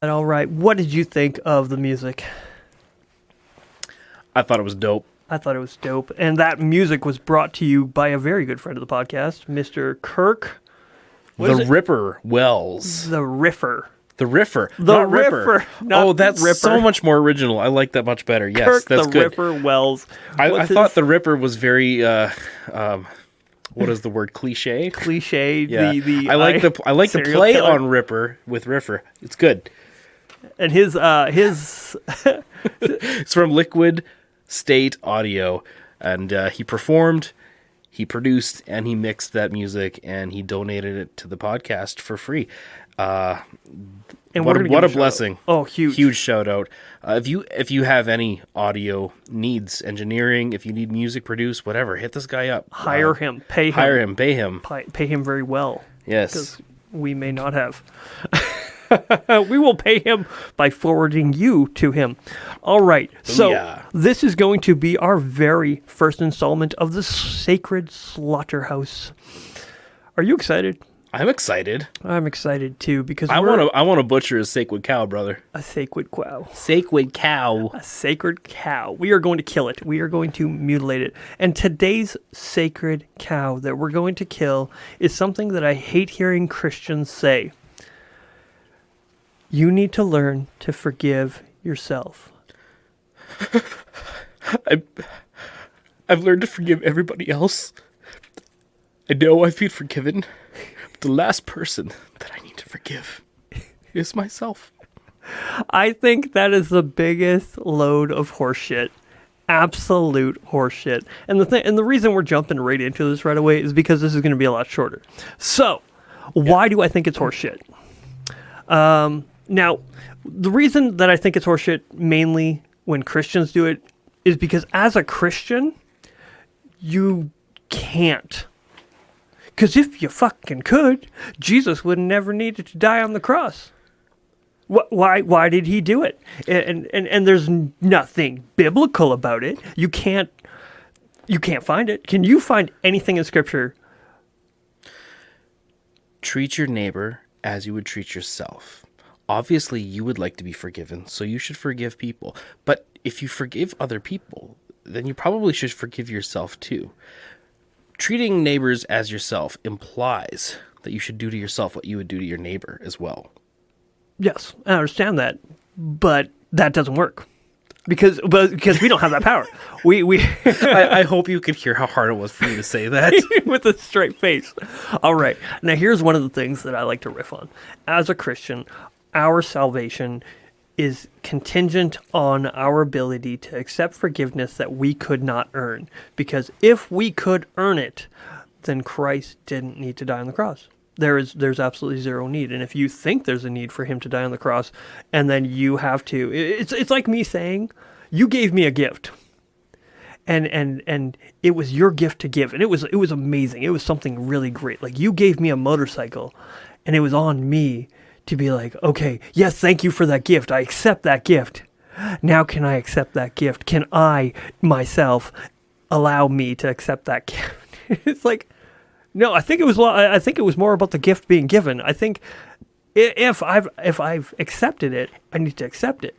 All right, what did you think of the music? I thought it was dope. I thought it was dope. And that music was brought to you by a very good friend of the podcast, Mr. Kirk. The Ripper Wells. The Riffer. The Riffer. The not Ripper. Riffer, not Oh, that's Ripper. so much more original. I like that much better. Yes, Kirk that's the good. Ripper Wells. I thought the Ripper was very, what is the word? Cliche? Cliche. Yeah. The I like the serial play killer. on Ripper with Riffer. It's good. And his It's from Liquid State Audio, and he performed, he produced, and he mixed that music, and he donated it to the podcast for free. and What we're a, gonna what give a shout blessing! out. Oh, huge. Huge shout out. If you have any audio needs, engineering, if you need music produced, whatever, hit this guy up. Hire him. Pay him. Hire him. Pay him. Pay him very well. Yes. Because we may not have. We will pay him by forwarding you to him. All right. So Yeah. this is going to be our very first installment of the Sacred Slaughterhouse. Are you excited? I'm excited. I'm excited too because I we're want to butcher a sacred cow, brother. a sacred cow. Sacred cow. A sacred cow. We are going to kill it. We are going to mutilate it. And today's sacred cow that we're going to kill is something that I hate hearing Christians say. You need to learn to forgive yourself. I've learned to forgive everybody else. I know I've been forgiven. But the last person that I need to forgive is myself. I think that is the biggest load of horseshit. Absolute horseshit. And the reason we're jumping right into this right away is because this is going to be a lot shorter. So, why do I think it's horseshit? Now, the reason that I think it's horseshit mainly when Christians do it is because as a Christian, you can't. Because if you fucking could, Jesus would never needed to die on the cross. Why did he do it? And there's nothing biblical about it. You can't find it. Can you find anything in Scripture? Treat your neighbor as you would treat yourself. Obviously, you would like to be forgiven, so you should forgive people. But if you forgive other people, then you probably should forgive yourself too. Treating neighbors as yourself implies that you should do to yourself what you would do to your neighbor as well. Yes, I understand that, but that doesn't work because we don't have that power. We I hope you could hear how hard it was for me to say that. with a straight face. All right, now here's one of the things that I like to riff on. As a Christian, our salvation is contingent on our ability to accept forgiveness that we could not earn. Because if we could earn it, then Christ didn't need to die on the cross. There's absolutely zero need. And if you think there's a need for him to die on the cross, and then you have to, it's like me saying, you gave me a gift. And it was your gift to give. And it was amazing. It was something really great. Like you gave me a motorcycle, and it was on me to be like, okay, yes, thank you for that gift. I accept that gift. Now can I accept that gift? Can I, myself, allow me to accept that gift? It's like, no, I think it was more about the gift being given. I think if I've accepted it, I need to accept it.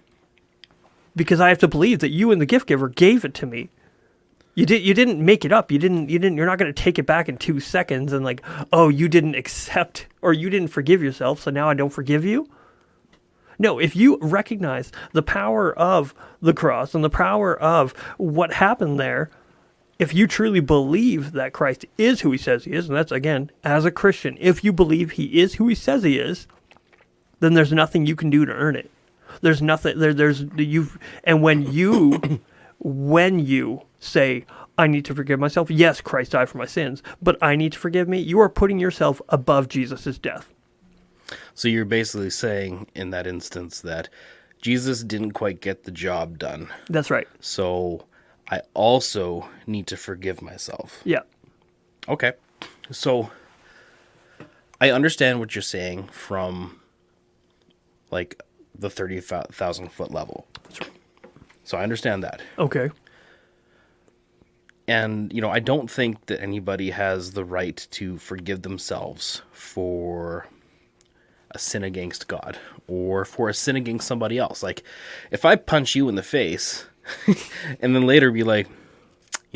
Because I have to believe that you and the gift giver gave it to me. You didn't make it up. You're not going to take it back in 2 seconds and like, oh, you didn't accept or you didn't forgive yourself, so now I don't forgive you. No, if you recognize the power of the cross and the power of what happened there, if you truly believe that Christ is who he says he is, and that's again, as a Christian, if you believe he is who he says he is, then there's nothing you can do to earn it. There's nothing and when you say, I need to forgive myself. Yes, Christ died for my sins, but I need to forgive me. You are putting yourself above Jesus' death. So you're basically saying in that instance that Jesus didn't quite get the job done. That's right. So I also need to forgive myself. Yeah. Okay. So I understand what you're saying from like the 30,000 foot level. That's right. So I understand that. Okay. And, I don't think that anybody has the right to forgive themselves for a sin against God or for a sin against somebody else. Like if I punch you in the face and then later be like,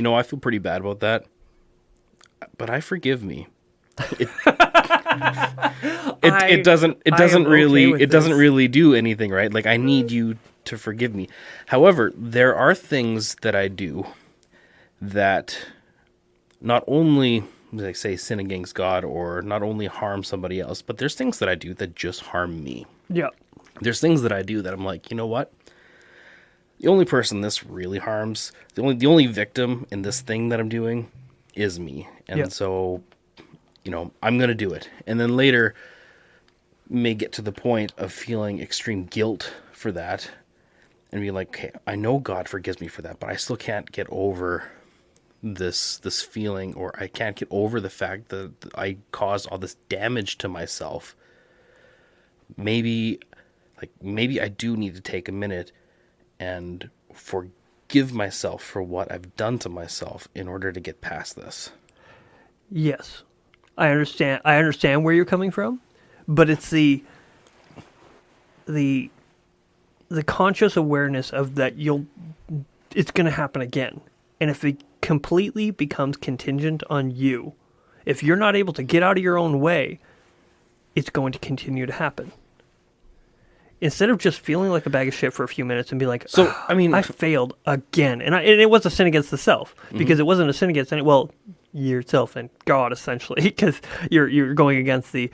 I feel pretty bad about that, but I forgive me. It doesn't really do anything, right? Like I need you to forgive me. However, there are things that I do that not only, like say, sin against God or not only harm somebody else, but there's things that I do that just harm me. Yeah. There's things that I do that I'm like, you know what? The only person this really harms, the only victim in this thing that I'm doing is me. And so, I'm going to do it. And then later may get to the point of feeling extreme guilt for that and be like, okay, I know God forgives me for that, but I still can't get over this feeling, or I can't get over the fact that I caused all this damage to myself. Maybe I do need to take a minute and forgive myself for what I've done to myself in order to get past this. Yes. I understand where you're coming from, but it's the conscious awareness of that it's going to happen again. And if it completely becomes contingent on you, if you're not able to get out of your own way, it's going to continue to happen. Instead of just feeling like a bag of shit for a few minutes and be like, I failed again. And it was a sin against the self, because it wasn't a sin against yourself and God, essentially, because you're going against the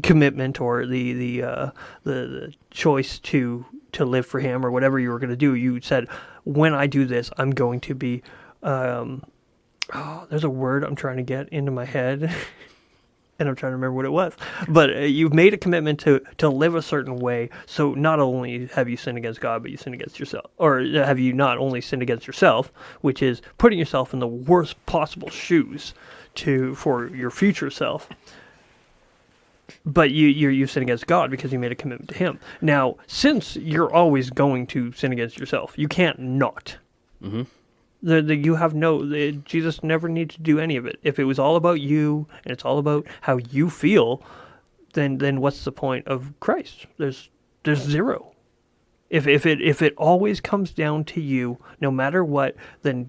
commitment or the choice to live for Him or whatever you were going to do. You said, when I do this, I'm going to be, there's a word I'm trying to get into my head. And I'm trying to remember what it was. But you've made a commitment to live a certain way. So not only have you sinned against God, but you sinned against yourself. Or have you not only sinned against yourself, which is putting yourself in the worst possible shoes for your future self. But you sin against God because you made a commitment to Him. Now, since you're always going to sin against yourself, you can't not. Mm-hmm. Jesus never needed to do any of it. If it was all about you and it's all about how you feel, then what's the point of Christ? There's zero. If it always comes down to you, no matter what, then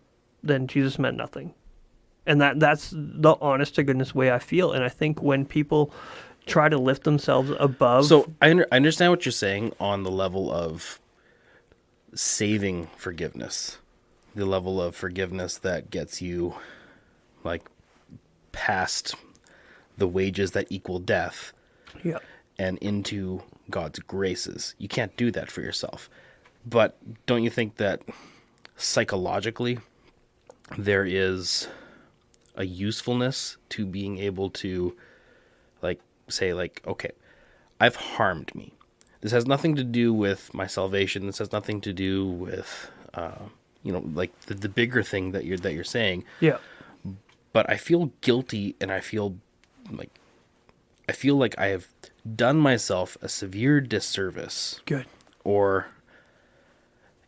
Jesus meant nothing. And that's the honest to goodness way I feel. And I think when people try to lift themselves above. So I understand what you're saying on the level of saving forgiveness. The level of forgiveness that gets you like past the wages that equal death and into God's graces. You can't do that for yourself. But don't you think that psychologically there is a usefulness to being able to say, okay, I've harmed me. This has nothing to do with my salvation. This has nothing to do with the bigger thing that you're saying. Yeah. But I feel guilty, and I feel like I have done myself a severe disservice. Good. Or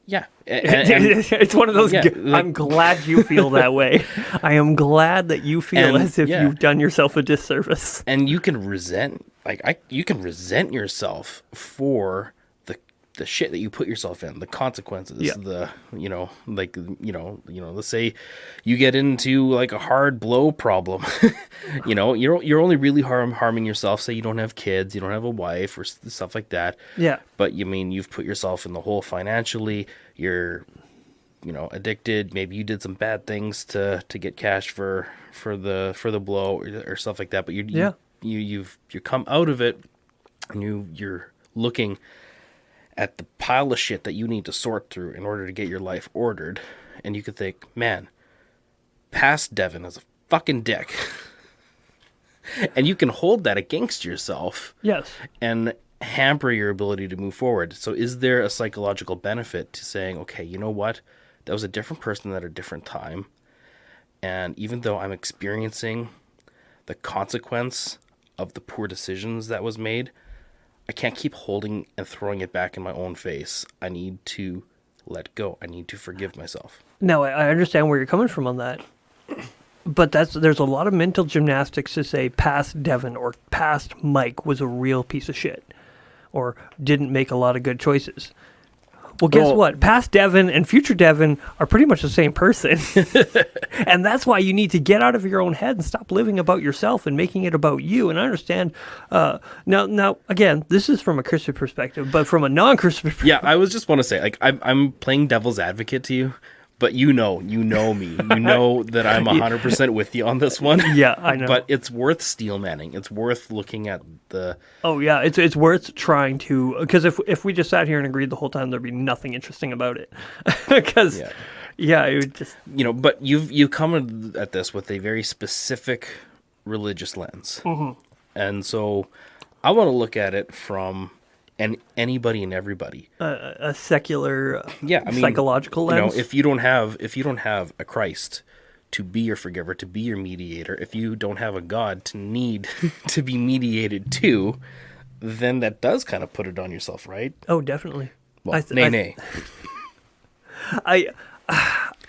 yeah. It's one of those I'm glad you feel that way. I am glad that you feel as if you've done yourself a disservice. And you can resent yourself for the shit that you put yourself in, the consequences, let's say you get into like a hard blow problem, you're only really harming yourself. Say you don't have kids, you don't have a wife or stuff like that. Yeah. But you've put yourself in the hole financially. You're, addicted. Maybe you did some bad things to get cash for the blow or stuff like that. But you've come out of it, and you're looking at the pile of shit that you need to sort through in order to get your life ordered. And you could think, man, past Devin is a fucking dick. And you can hold that against yourself. Yes. And hamper your ability to move forward. So is there a psychological benefit to saying, okay, you know what? That was a different person at a different time. And even though I'm experiencing the consequence of the poor decisions that was made, I can't keep holding and throwing it back in my own face. I need to let go. I need to forgive myself. No, I understand where you're coming from on that. But there's a lot of mental gymnastics to say past Devin or past Mike was a real piece of shit or didn't make a lot of good choices. Well, guess what? Past Devin and future Devin are pretty much the same person. And that's why you need to get out of your own head and stop living about yourself and making it about you. And I understand. Now, again, this is from a Christian perspective, but from a non-Christian perspective. Yeah, I was just want to say, like, I'm playing devil's advocate to you, but you know me. You know that I'm 100% with you on this one. Yeah, I know. But it's worth steel manning. It's worth looking at the... Oh, yeah, it's worth trying to... Because if we just sat here and agreed the whole time, there'd be nothing interesting about it. Because, yeah, it would just... You know, but you've come at this with a very specific religious lens. Mm-hmm. And so I want to look at it from... and anybody and everybody, a secular, psychological you know, lens. if you don't have a Christ to be your forgiver, to be your mediator, if you don't have a God to need to be mediated to, then that does kind of put it on yourself, right? Oh, definitely. Well, nay. I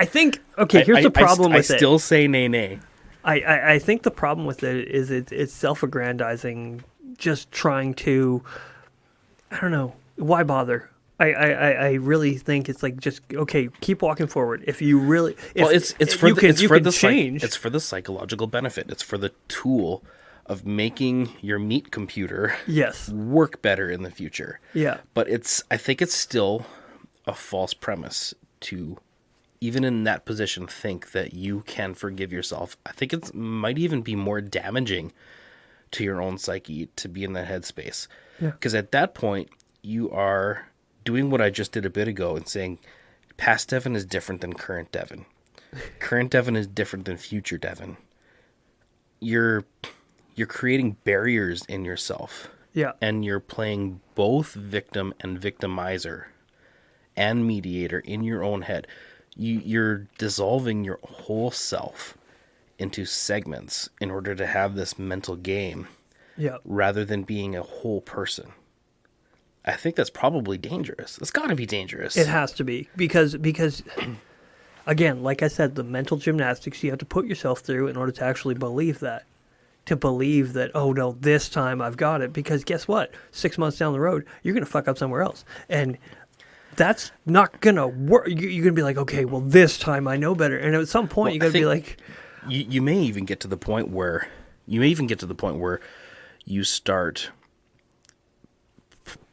think here's the problem with it. I still say nay. I think the problem with it is it's self-aggrandizing, just trying to. I don't know. Why bother? I really think it's like just okay. Keep walking forward. If you really, it's for the psychological benefit. It's for the tool of making your meat computer work better in the future. Yeah. But I think it's still a false premise to even in that position think that you can forgive yourself. I think it might even be more damaging to your own psyche to be in that headspace. Yeah. Because at that point, you are doing what I just did a bit ago and saying past Devin is different than current Devin. Current Devin is different than future Devin. You're creating barriers in yourself. Yeah. And you're playing both victim and victimizer and mediator in your own head. You're dissolving your whole self into segments in order to have this mental game. Yeah. Rather than being a whole person. I think that's probably dangerous. It's got to be dangerous. It has to be because again, like I said, the mental gymnastics you have to put yourself through in order to actually believe that. To believe that, oh no, this time I've got it. Because guess what? 6 months down the road, you're going to fuck up somewhere else. And that's not going to work. You're going to be like, okay, well, this time I know better. And at some point, you got to be like... You may even get to the point where... you start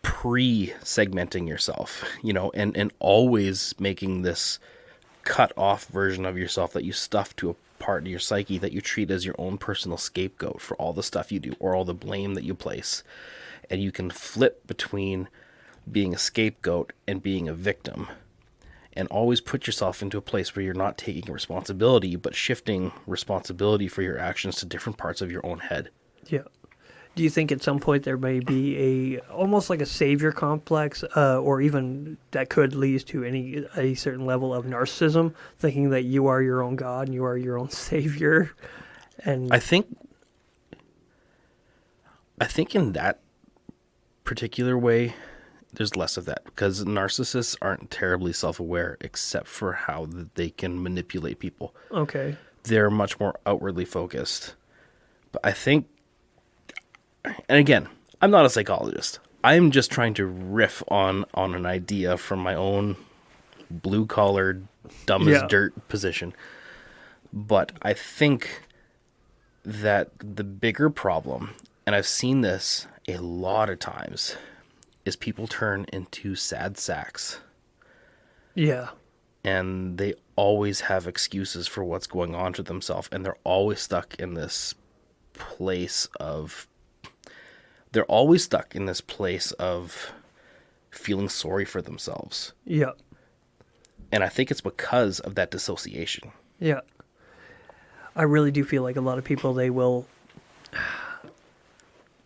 pre-segmenting yourself, you know, and always making this cut-off version of yourself that you stuff to a part of your psyche that you treat as your own personal scapegoat for all the stuff you do or all the blame that you place. And you can flip between being a scapegoat and being a victim and always put yourself into a place where you're not taking responsibility, but shifting responsibility for your actions to different parts of your own head. Yeah. Do you think at some point there may be almost like a savior complex, or even that could lead to a certain level of narcissism, thinking that you are your own God and you are your own savior? And I think in that particular way, there's less of that because narcissists aren't terribly self-aware except for how they can manipulate people. Okay. They're much more outwardly focused. But I think, and again, I'm not a psychologist. I'm just trying to riff on an idea from my own blue-collar, dumb as dirt position. But I think that the bigger problem, and I've seen this a lot of times, is people turn into sad sacks. Yeah. And they always have excuses for what's going on to themselves, and they're always stuck in this place of feeling sorry for themselves. Yeah. And I think it's because of that dissociation. Yeah. I really do feel like a lot of people,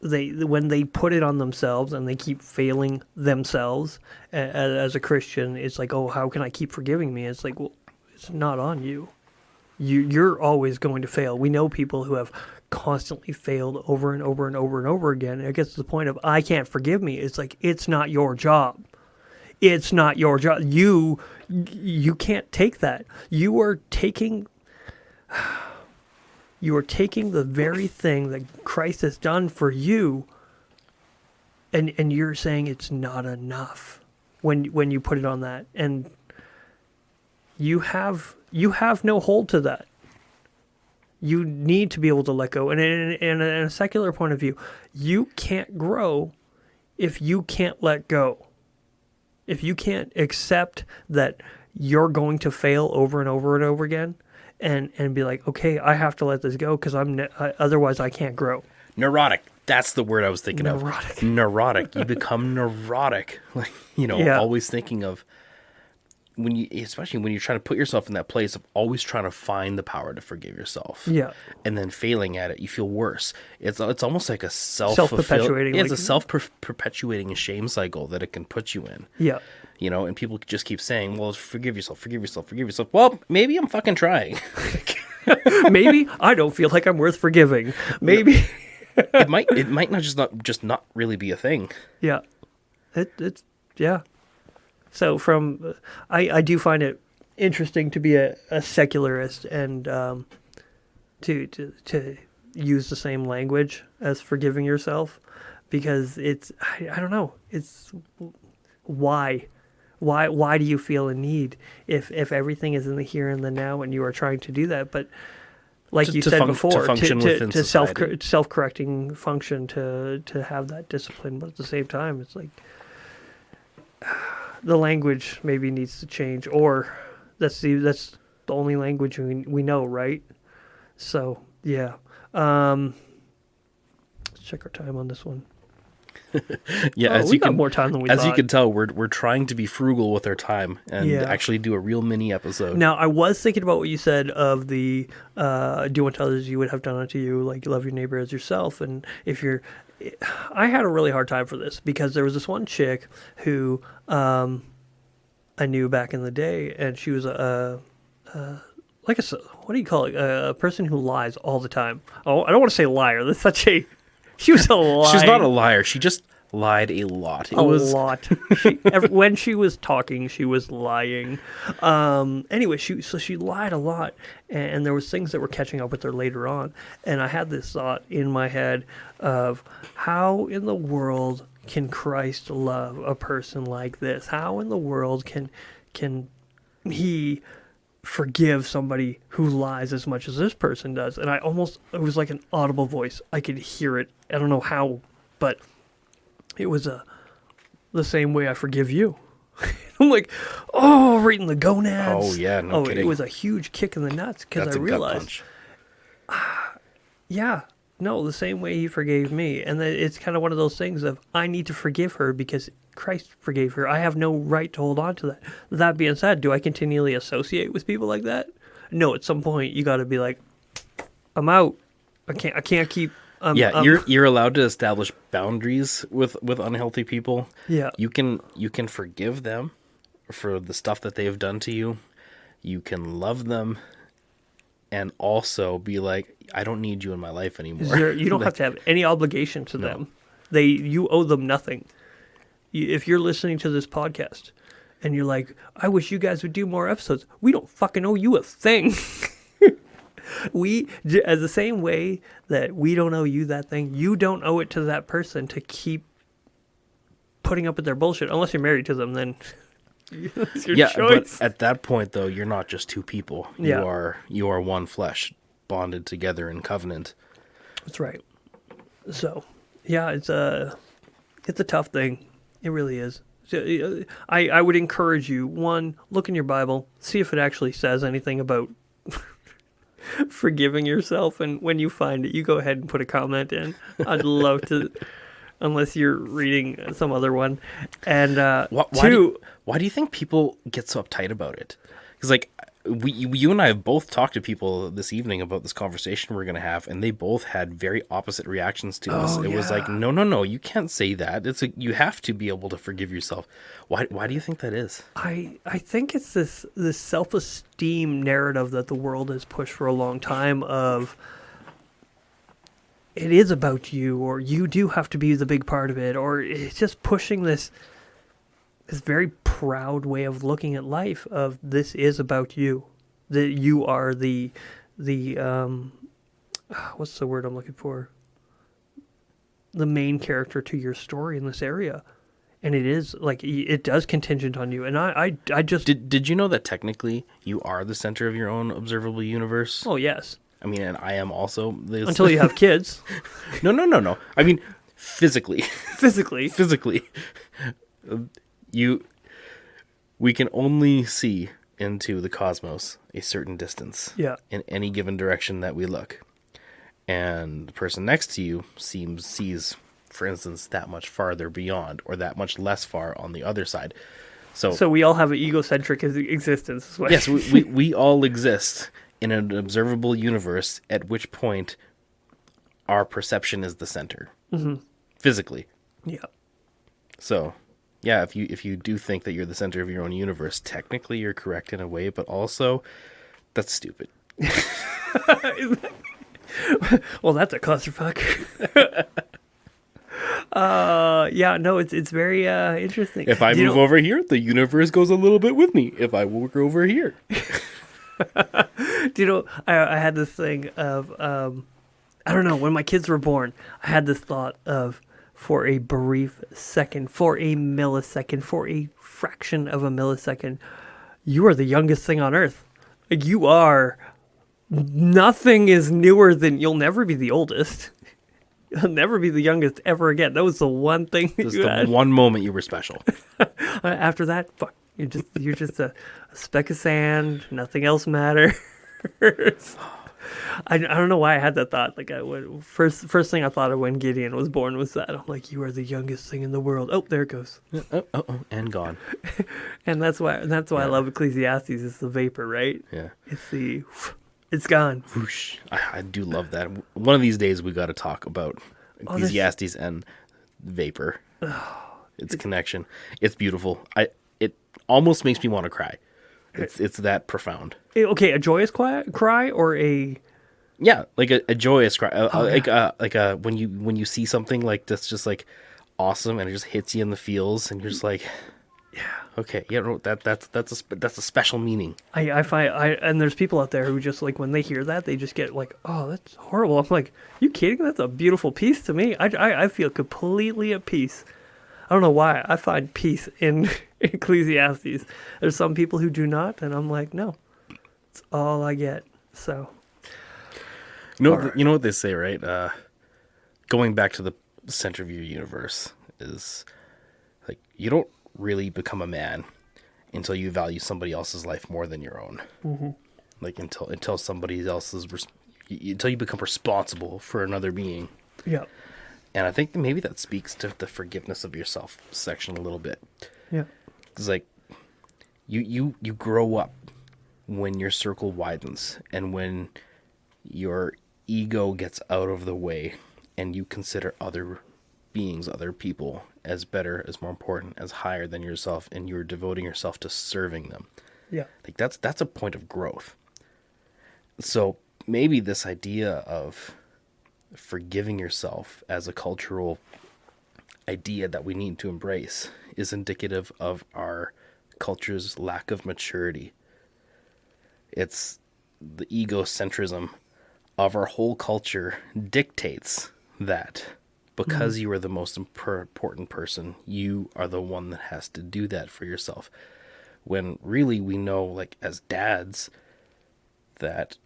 when they put it on themselves and they keep failing themselves as a Christian, it's like, oh, how can I keep forgiving me? It's like, well, it's not on you. You're always going to fail. We know people who have constantly failed over and over and over and over again. It gets to the point of, I can't forgive me. It's like, it's not your job. It's not your job. You can't take that. You are taking... You are taking the very thing that Christ has done for you, and you're saying it's not enough when you put it on that. And you have no hold to that. You need to be able to let go. And in a secular point of view, you can't grow if you can't let go. If you can't accept that you're going to fail over and over and over again, and be like, okay, I have to let this go because otherwise I can't grow. Neurotic. That's the word I was thinking Neurotic. of. Neurotic. You become neurotic. Like, always thinking of especially when you're trying to put yourself in that place of always trying to find the power to forgive yourself. Yeah. And then failing at it, you feel worse. It's almost like a self-perpetuating. It's a self-perpetuating shame cycle that it can put you in. Yeah. And people just keep saying, well, forgive yourself, forgive yourself, forgive yourself. Well, maybe I'm fucking trying. Maybe I don't feel like I'm worth forgiving. Maybe it might not really be a thing. Yeah. It's yeah. So I do find it interesting to be a secularist and to use the same language as forgiving yourself, because I don't know, it's why do you feel a need if everything is in the here and the now and you are trying to do that? But like you said before, to self-correcting function, to have that discipline, but at the same time, it's like the language maybe needs to change, or that's the only language we know, right? So yeah, let's check our time on this one. Yeah, we got more time than we thought. As you can tell, we're trying to be frugal with our time and actually do a real mini episode. Now, I was thinking about what you said of the do unto others you would have done unto you, like love your neighbor as yourself. And I had a really hard time for this because there was this one chick who I knew back in the day, and she was what do you call it? A person who lies all the time. Oh, I don't want to say liar. That's such a... She was a liar. She's not a liar. She just lied a lot. Lot. When she was talking, she was lying. Anyway, she lied a lot, and there was things that were catching up with her later on. And I had this thought in my head of how in the world can Christ love a person like this? How in the world can he forgive somebody who lies as much as this person does? And it was like an audible voice. I could hear it. I don't know how, but it was the same way I forgive you. I'm like, oh, right in the gonads. Oh yeah, no kidding. It was a huge kick in the nuts because I realized, yeah, no, the same way he forgave me. And it's kind of one of those things of, I need to forgive her because Christ forgave her. I have no right to hold on to that. That being said, do I continually associate with people like that? No, at some point you got to be like, I'm out. I can't keep. You're allowed to establish boundaries with unhealthy people. Yeah, you can forgive them for the stuff that they've done to you. You can love them, and also be like, I don't need you in my life anymore. You don't have to have any obligation to them. You owe them nothing. If you're listening to this podcast and you're like, I wish you guys would do more episodes, we don't fucking owe you a thing. As the same way that we don't owe you that thing, you don't owe it to that person to keep putting up with their bullshit. Unless you're married to them, then it's your choice. But at that point, though, you're not just two people. You are one flesh, bonded together in covenant. That's right. So, yeah, it's a tough thing. It really is. So, I would encourage you, one, look in your Bible, see if it actually says anything about forgiving yourself, and when you find it, you go ahead and put a comment in. I'd love to, unless you're reading some other one. And why do you think people get so uptight about it? Because like you and I have both talked to people this evening about this conversation we're going to have, and they both had very opposite reactions to us. It was like, no, you can't say that. You have to be able to forgive yourself. Why do you think that is? I think it's this self-esteem narrative that the world has pushed for a long time of, it is about you, or you do have to be the big part of it, or it's just pushing this very proud way of looking at life of, this is about you, that you are the what's the word I'm looking for? The main character to your story in this area. And it is like it does contingent on you. And I just Did you know that technically you are the center of your own observable universe? oh yes, I mean, and I am also this. until you have kids, No. I mean, physically, physically. physically, you. We can only see into the cosmos a certain distance. Yeah. In any given direction that we look, and the person next to you sees, for instance, that much farther beyond, or that much less far on the other side. So we all have an egocentric existence. Is what Yes, we all exist in an observable universe, at which point our perception is the center, physically. yeah. So, yeah, if you do think that you're the center of your own universe, technically you're correct in a way, but also that's stupid. Well, that's a clusterfuck. Yeah, no, it's very interesting. If I Do you move know- over here, the universe goes a little bit with me. If I work over here, Do you know, I had this thing of, I don't know, when my kids were born, I had this thought of, for a brief second, for a millisecond, for a fraction of a millisecond, you are the youngest thing on earth. Like, you are, nothing is newer than, you'll never be the oldest. You'll never be the youngest ever again. That was the one thing that this is you the had. one moment you were special. After that, fuck, you're just a speck of sand. Nothing else matters. I don't know why I had that thought. Like first thing I thought of when Gideon was born was that. I'm like, you are the youngest thing in the world. Oh, there it goes. And gone. And that's why I love Ecclesiastes. It's the vapor, right? Yeah. It's gone. Whoosh. I do love that. One of these days we got to talk about Ecclesiastes and vapor. Its connection. It's beautiful. It almost makes me want to cry. It's that profound. Okay, a joyous cry or a Yeah, like a joyous cry. Like when you see something like that's just like awesome and it just hits you in the feels and you're just like, yeah, okay, yeah, no, that's a special meaning. I find and there's people out there who just like when they hear that they just get like, oh, that's horrible. I'm like, you kidding? That's a beautiful piece to me. I feel completely at peace. I don't know why. I find peace in Ecclesiastes. There's some people who do not, and I'm like, no, it's all I get. So, You know what they say, right? Going back to the center of your universe is like you don't really become a man until you value somebody else's life more than your own. Mm-hmm. Like until somebody else's until you become responsible for another being. yeah, And I think that maybe that speaks to the forgiveness of yourself section a little bit. yeah, It's like you grow up when your circle widens and when your ego gets out of the way and you consider other beings, other people as better, as more important, as higher than yourself, and you're devoting yourself to serving them. yeah, Like that's a point of growth. So maybe this idea of forgiving yourself as a cultural idea that we need to embrace is indicative of our culture's lack of maturity. It's the egocentrism of our whole culture dictates that because you are the most important person, you are the one that has to do that for yourself. When really we know, like as dads, that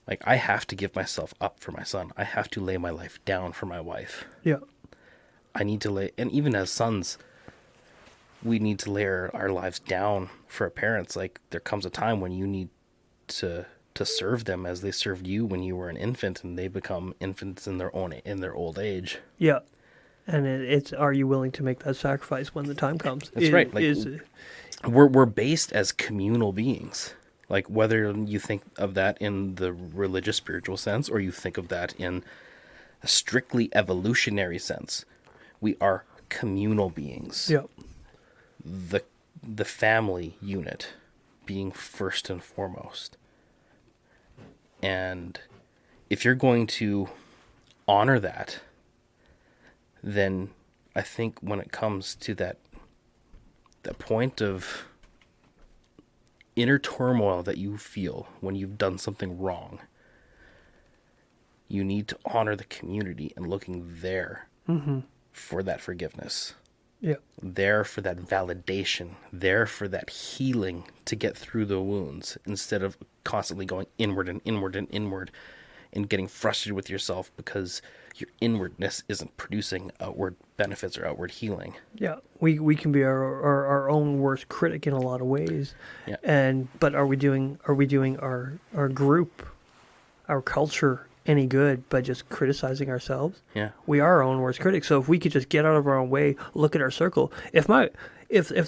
like I have to give myself up for my son. I have to lay my life down for my wife. yeah, I need to lay, and even as sons, we need to lay our lives down for our parents. Like there comes a time when you need to serve them as they served you when you were an infant, and they become infants in their old age. yeah. And it's are you willing to make that sacrifice when the time comes? That's right. Like, we're based as communal beings. Like whether you think of that in the religious spiritual sense or you think of that in a strictly evolutionary sense, we are communal beings. yeah, The family unit being first and foremost. And if you're going to honor that, then I think when it comes to that point of inner turmoil that you feel when you've done something wrong, you need to honor the community and looking there for that forgiveness. Yeah. There for that validation, there for that healing to get through the wounds, instead of constantly going inward and inward and inward and getting frustrated with yourself because your inwardness isn't producing outward benefits or outward healing. Yeah, we can be our own worst critic in a lot of ways. Yeah. But are we doing our group, our culture any good by just criticizing ourselves? Yeah. We are our own worst critics. So if we could just get out of our own way, look at our circle. If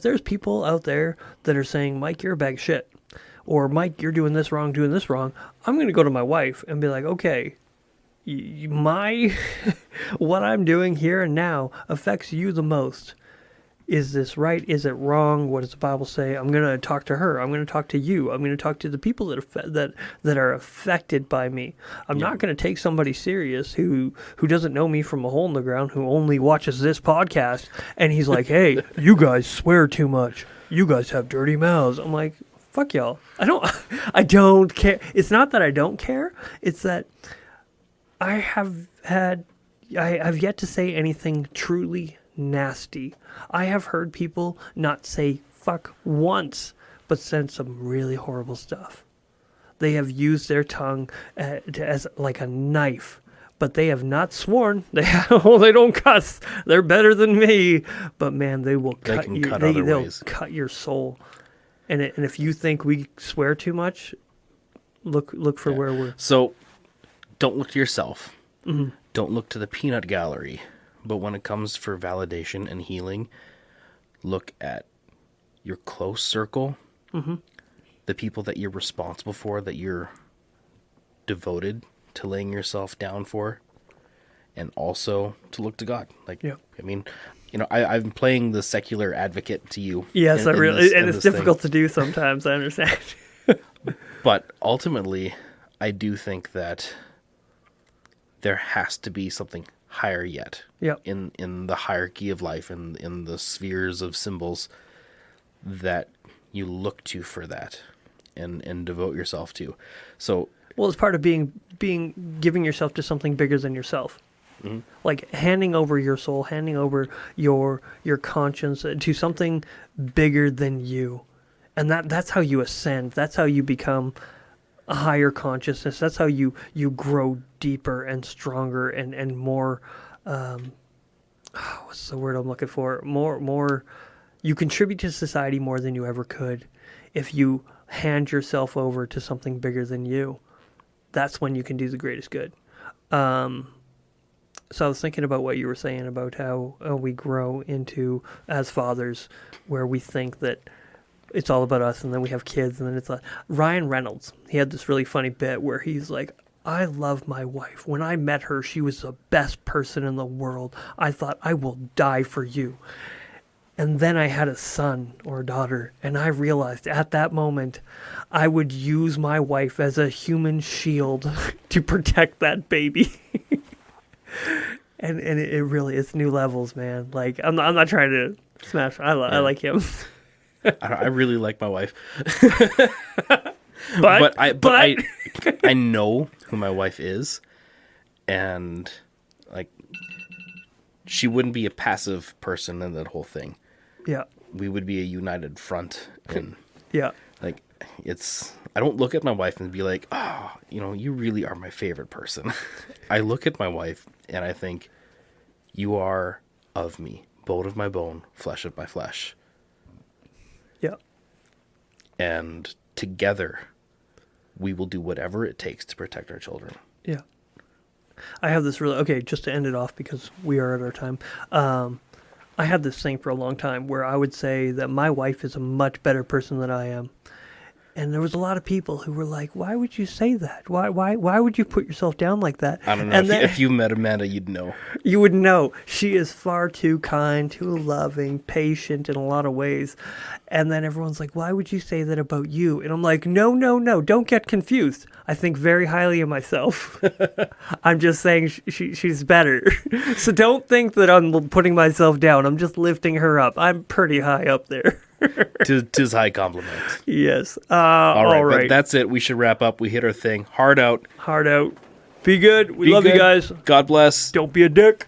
there's people out there that are saying, Mike, you're a bag of shit, or Mike, you're doing this wrong, I'm going to go to my wife and be like, okay, what I'm doing here and now affects you the most. Is this right? Is it wrong? What does the Bible say? I'm going to talk to her. I'm going to talk to you. I'm going to talk to the people that are affected by me. I'm not going to take somebody serious who doesn't know me from a hole in the ground, who only watches this podcast, and he's like, hey, you guys swear too much. You guys have dirty mouths. I'm like, fuck y'all. I don't care. It's not that I don't care. It's that I've yet to say anything truly nasty. I have heard people not say fuck once, but said some really horrible stuff. They have used their tongue as like a knife, but they have not sworn. They don't cuss. They're better than me. But man, they will cut you. They'll cut your soul. And if you think we swear too much, look for where we're. So, don't look to yourself. Mm-hmm. Don't look to the peanut gallery. But when it comes for validation and healing, look at your close circle, the people that you're responsible for, that you're devoted to laying yourself down for, and also to look to God. Like, I mean, I'm playing the secular advocate to you. Yes, it's difficult to do sometimes. I understand. But ultimately, I do think that there has to be something higher yet in the hierarchy of life and in the spheres of symbols that you look to for that and devote yourself to. So, well, it's part of giving yourself to something bigger than yourself. Mm-hmm. Like handing over your soul, handing over your conscience to something bigger than you. And that's how you ascend. That's how you become a higher consciousness. That's how you grow deeper and stronger and more, what's the word I'm looking for? More, you contribute to society more than you ever could if you hand yourself over to something bigger than you. That's when you can do the greatest good. So I was thinking about what you were saying about how we grow into, as fathers, where we think that it's all about us, and then we have kids, and then it's Ryan Reynolds. He had this really funny bit where he's like, I love my wife. When I met her, she was the best person in the world. I thought, I will die for you. And then I had a son or a daughter, and I realized at that moment I would use my wife as a human shield to protect that baby. and it really, it's new levels, man. Like, I'm not trying to smash. I like him. I really like my wife. but I know who my wife is, and like, she wouldn't be a passive person in that whole thing. Yeah. We would be a united front, and like, I don't look at my wife and be like, oh, you really are my favorite person. I look at my wife and I think, you are of me, bone of my bone, flesh of my flesh. Yeah. And together, we will do whatever it takes to protect our children. Yeah. I have this just to end it off because we are at our time. I had this thing for a long time where I would say that my wife is a much better person than I am. And there was a lot of people who were like, why would you say that? Why would you put yourself down like that? I don't know. If you met Amanda, you'd know. You would know. She is far too kind, too loving, patient in a lot of ways. And then everyone's like, why would you say that about you? And I'm like, no. Don't get confused. I think very highly of myself. I'm just saying she's better. So don't think that I'm putting myself down. I'm just lifting her up. I'm pretty high up there. Tis high compliment. Yes. All right. But that's it. We should wrap up. We hit our thing. Heart out. Be good. We Be love you good. guys. God bless. Don't be a dick.